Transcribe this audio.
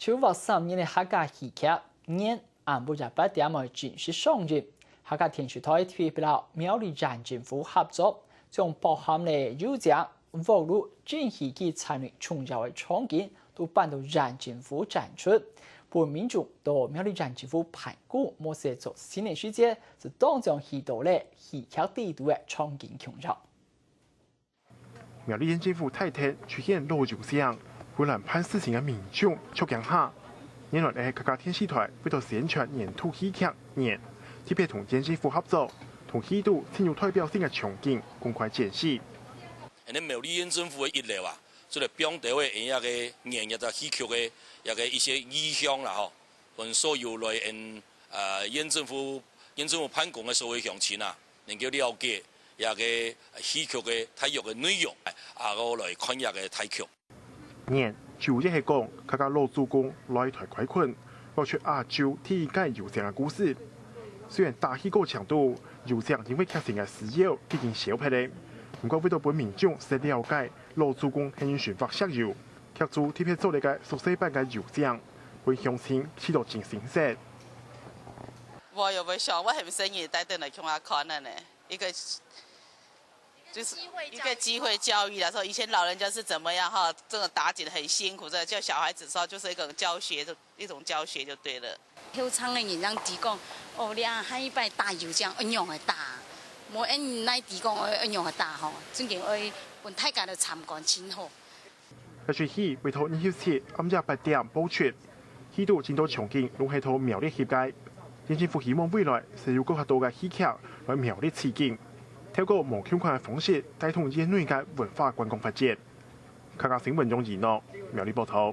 983年的客家戏剧年按部就班点么正式上映。客家电视台推不了苗栗县政府合作，将包含了有奖、网络、真戏剧参与创造的场景都搬到县政府展出。本民众到苗栗县政府盘古，莫是做新的世界，是当中许多咧戏剧地图的场景创造。苗栗县政府太天出现老旧巷，湖南判事情的民众触惊下。原来的客家电视台为了宣传年度戏剧年，特别同县政府合作，同戏度添有代表性的场景公开展示。那苗栗县政府的一流啊，做了表达的那个年日的戏剧的一些意向啦吼，跟所有来县政府办公的所有乡亲啊，能够了解个戏剧的体育的内容，我来看个体育。年主要是讲客家老祖公来台开垦，攞出亚洲第一届游乡的故事。虽然大戏个强度，游乡因为剧情的需要已经少拍咧，不过为了本民众先了解老祖公係用船法石油，劇組特別做了個縮細版嘅遊鄉，為鄉親起到真新鮮。我又沒想，我係唔是也帶回來給他看的呢？就是一個機會教育啦，說以前老人家是怎麼樣哈，這個打井很辛苦，這叫小孩子說就是一種教學就對了。後生嘅人讓提講，哦，你啊喺擺打油漿一樣嘅打，冇按來提講一樣嘅打吼，正經愛本大家的參觀真好。這出戲為到27暗夜8點播出，戲度真多場景攏係到苗栗翕嘅，縣政府希望未來是有更加多嘅戲劇來苗栗取景。透過無相關的方式，帶動縣內嘅文化觀光發展。客家新聞用兒諾苗栗報道。